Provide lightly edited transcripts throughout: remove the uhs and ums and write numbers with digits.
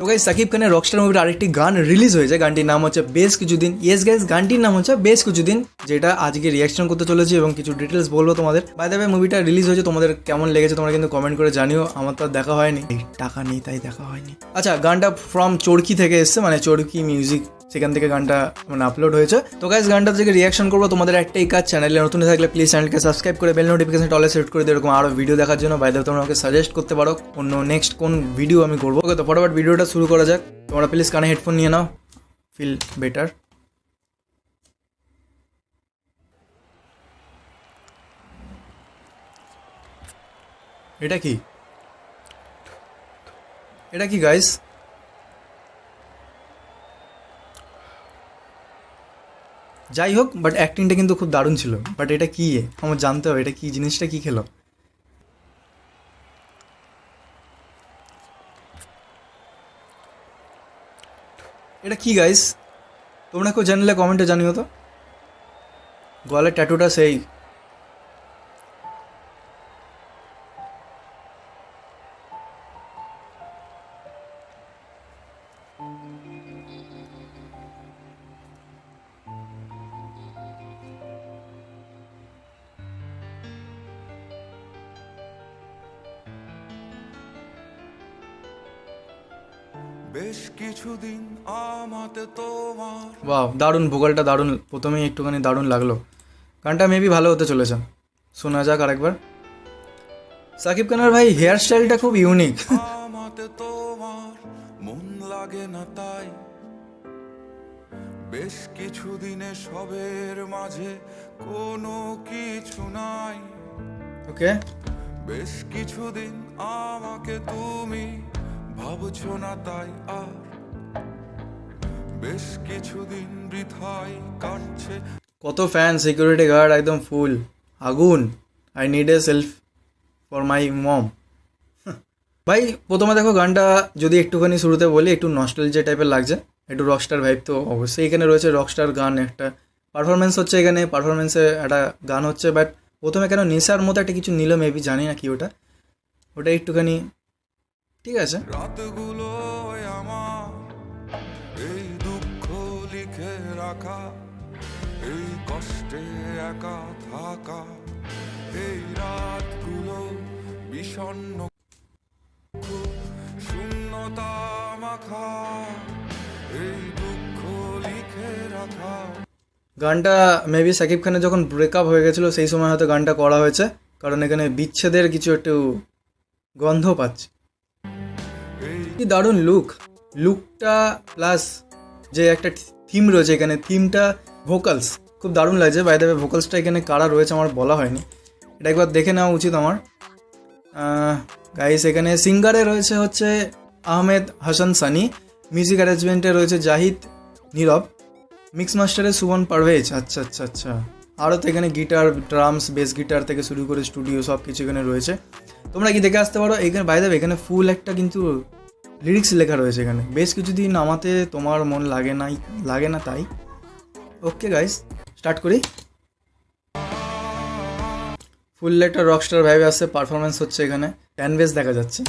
তো গাইস সাকিব খানের রকস্টার মুভির আরেকটি গান রিলিজ হয়েছে, গানটির নাম হচ্ছে বেশ কিছুদিন। ইয়েস গাইস, গানটির নাম হচ্ছে বেশ কিছুদিন, যেটা আজকে রিয়াকশন করতে চলেছি এবং কিছু ডিটেলস বলবো তোমাদের। বাই দ্য ওয়ে, মুভিটা রিলিজ হয়েছে, তোমাদের কেমন লেগেছে তোমরা কিন্তু কমেন্ট করে জানিও। আমার তো আর দেখা হয়নি, টাকা নেই তাই দেখা হয়নি। আচ্ছা, গানটা ফ্রম চরকি থেকে এসছে, মানে চরকি মিউজিক, সেখান থেকে গানটা মানে আপলোড হয়েছে। তো গাইস গানটা থেকে রিয়াকশন করবো, তোমাদের একটাই কাজ, চ্যানেলে নতুন থাকলে প্লিজ চ্যানেলকে সাবস্ক্রাইব করে বেল নোটিফিকেশন অলে সেট করে দিও এরকম আরো ভিডিও দেখার জন্য। বাই দ্য ওয়ে, তোমরা আমাকে সাজেস্ট করতে পারো অন্য নেক্সট কোন ভিডিও আমি করবো। ওকে, তো ফটাফট ভিডিওটা শুরু করা যাক। তোমরা প্লিজ কানে হেডফোন নিয়ে নাও, ফিল বেটার। এটা কি, এটা কি গাইস? যাই হোক, বাট অ্যাক্টিংটা কিন্তু খুব দারুণ ছিল। বাট এটা কি আমার জানতে হবে, এটা কি জিনিসটা, কি খেলো? এটা কি গাইস? তোমরা কেউ জানলে কমেন্টে জানিও তো। গলার ট্যাটুটা সেই। বেশ কিছুদিন আমাতে তোমার বাহ, দারুণ, ভোকালটা দারুণ, প্রথমেই একটুখানি দারুণ লাগলো। গানটা মেবি ভালো হতে চলেছে, শোনা যাক আরেকবার। সাকিব খানের ভাই হেয়ার স্টাইলটা খুব ইউনিক। আমাতে তোমার মন লাগে না তাই বেশ কিছুদিনে সবের মাঝে কোনো কিছু নাই। ওকে, বেশ কিছুদিন আমাকে তুমি ভাবছো না তাই আর বেশ কিছুদিন বৃথাই কাটছে। কত ফ্যান, সিকিউরিটি গার্ড একদম ফুল আগুন। I need a self for my mom. ভাই প্রথমে দেখো, গানটা যদি একটুখানি শুরুতে বলি, একটু নস্টালজিয়া টাইপের লাগছে, একটু রকস্টার ভাইব তো অবশ্যই এখানে রয়েছে। রকস্টার গান, একটা পারফরমেন্স হচ্ছে এখানে, পারফরমেন্সে একটা গান হচ্ছে। বাট প্রথমে কেন নেশার মতো একটা কিছু নিল, মেবি জানি না কি ওটা, ওটা একটুখানি ঠিক আছে। রাতগুলো আমার এই দুঃখ লিখে রাখা, এই কষ্টে একা থাকা, এই রাতগুলো বিষণ্ণ শূন্যতা মাখা, এই দুঃখ লিখে রাখা। গানটা মেবি সাকিব খানের যখন ব্রেকআপ হয়ে গেছিলো সেই সময় হয়তো গানটা করা হয়েছে, কারণ এখানে বিচ্ছেদের কিছু একটু গন্ধ পাচ্ছে। কি দারুণ লুকটা প্লাস যে একটা থিম রয়েছে এখানে, থিমটা ভোকালস খুব দারুণ লাগছে। বাই দ্য ওয়ে, ভোকালসটা এখানে কারা রয়েছে আমার বলা হয়নি, এটা একবার দেখে নেওয়া উচিত আমার। গাইস এখানে সিঙ্গারে রয়েছে হচ্ছে আহমেদ হাসান সানি, মিউজিক অ্যারেঞ্জমেন্টে রয়েছে জাহিদ নীরব, মিক্স মাস্টারে সুমন পারভেজ। আচ্ছা আচ্ছা আচ্ছা, আরও তো এখানে গিটার, ড্রামস, বেস গিটার থেকে শুরু করে স্টুডিও সব কিছু এখানে রয়েছে, তোমরা কি দেখে আসতে পারো। এখানে বাই দ্য ওয়ে, এখানে ফুল একটা কিন্তু লিরিক্স লেখা রয়েছে এখানে, বেশ কিছুদিন আমাতে তোমার মন লাগে না তাই। ওকে গাইস, স্টার্ট করি। ফুল একটা রকস্টার ভাইব আসছে, পারফরমেন্স হচ্ছে এখানে, ফ্যান বেস দেখা যাচ্ছে।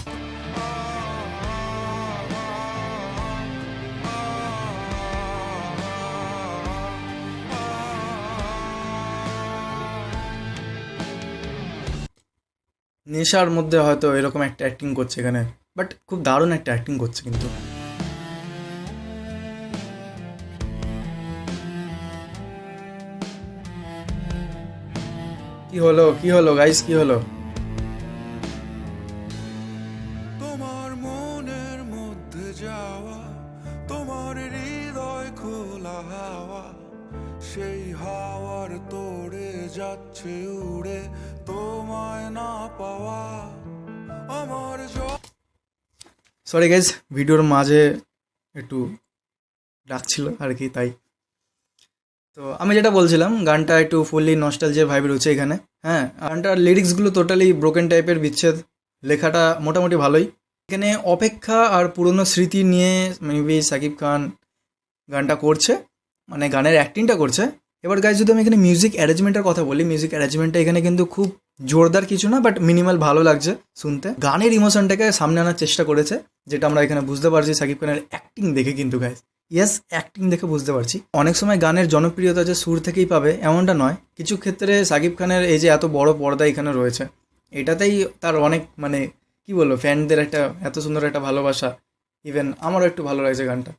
নেশার মধ্যে হয়তো এরকম একটা অ্যাক্টিং করছে এখানে, বাট খুব দারুণ একটা অ্যাক্টিং করছে কিন্তু। কি হলো গাইস, কি হলো? তোমার মনের মধ্যে যাওয়া, তোমার হৃদয় খোলা হাওয়া, সেই হাওয়ার তোড়ে যাচ্ছে উড়ে, তোমায় না পাওয়া আমার সরি গাইস, ভিডিওর মাঝে একটু ডাকছিল আর কি, তাই। তো আমি যেটা বলছিলাম, গানটা একটু ফুললি নস্টালজিয়া ভাইব রয়েছে এখানে। হ্যাঁ, গানটার লিরিক্সগুলো টোটালি ব্রোকেন টাইপের, বিচ্ছেদ, লেখাটা মোটামুটি ভালোই। এখানে অপেক্ষা আর পুরনো স্মৃতি নিয়ে মেবি সাকিব খান গানটা করছে, মানে গানের অ্যাক্টিংটা করছে। এবার গাইজ যদি আমি এখানে মিউজিক অ্যারেঞ্জমেন্টের কথা বলি, মিউজিক অ্যারেঞ্জমেন্টটা এখানে কিন্তু খুব জোরদার কিছু না, বাট মিনিমাল ভালো লাগছে শুনতে। গানের ইমোশনটাকে সামনে আনার চেষ্টা করেছে, যেটা আমরা এখানে বুঝতে পারছি সাকিব খানের অ্যাক্টিং দেখে কিন্তু গাইস। ইয়েস, অ্যাক্টিং দেখে বুঝতে পারছি। অনেক সময় গানের জনপ্রিয়তা যে সুর থেকেই পাবে এমনটা নয়, কিছু ক্ষেত্রে সাকিব খানের এই যে এত বড় পর্দা এখানে রয়েছে, এটাতেই তার অনেক মানে কি বলবো, ফ্যানদের একটা এত সুন্দর একটা ভালোবাসা। ইভেন আমারও একটু ভালো লাগছে গানটা,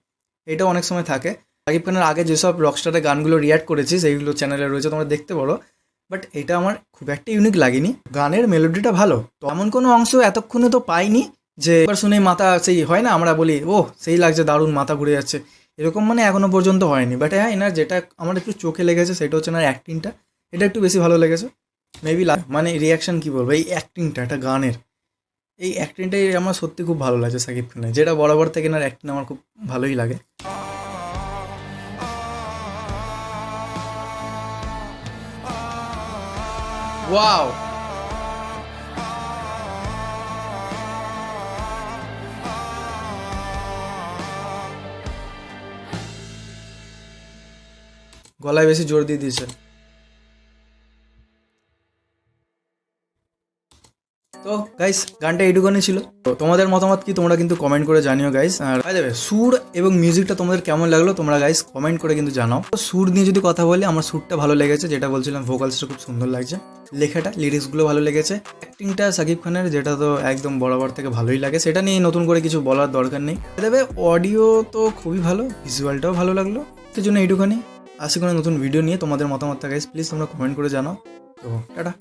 এটা অনেক সময় থাকে। সাকিব খানের আগে যেসব রকস্টারের গানগুলো রিয়াক্ট করেছি সেইগুলো চ্যানেলে রয়েছে, তোমরা দেখতে পারো, বাট এটা আমার খুব একটা ইউনিক লাগেনি। গানের মেলোডিটা ভালো, তো এমন কোনো অংশ এতক্ষণে তো পাইনি যে এবার শুনে মাথা সেই হয় না, আমরা বলি ও সেই লাগছে, দারুণ, মাথা ঘুরে যাচ্ছে, এরকম মানে এখনো পর্যন্ত হয়নি। বাট হ্যাঁ, এনার যেটা আমার একটু চোখে লেগেছে সেটা হচ্ছে এনার অ্যাক্টিংটা, এটা একটু বেশি ভালো লেগেছে মেবি। মানে রিয়াকশন কি বলবো, এই অ্যাক্টিংটা, একটা গানের এই অ্যাক্টিংটাই আমার সত্যি খুব ভালো লাগছে সাকিব খানের, যেটা বরাবর থেকে এনার অ্যাক্টিং আমার খুব ভালোই লাগে। ওয়াও, গলায় বেশি জোর দিয়ে দিয়েছে। তো গাইস, গানটা এইটুকুনি ছিল। তো তোমাদের মতামত কি তোমরা কিন্তু কমেন্ট করে জানিও গাইস। আর বাই দ্য ওয়ে, সুর এবং মিউজিকটা তোমাদের কেমন লাগলো তোমরা গাইস কমেন্ট করে কিন্তু জানাও। তো সুর নিয়ে যদি কথা বলি, আমার সুরটা ভালো লেগেছে, যেটা বলছিলাম, ভোকালসটা খুব সুন্দর লাগছে, লেখাটা, লিরিক্সগুলো ভালো লেগেছে, অ্যাক্টিংটা সাকিব খানের যেটা তো একদম বরাবর থেকে ভালোই লাগে, সেটা নিয়ে নতুন করে কিছু বলার দরকার নেই। তবে অডিও তো খুবই ভালো, ভিজুয়ালটাও ভালো লাগলো, সেই জন্য এইটুখানি। আসি কোনো নতুন ভিডিও নিয়ে, তোমাদের মতামতটা গাইস প্লিজ তোমরা কমেন্ট করে জানাও। তো টাটা।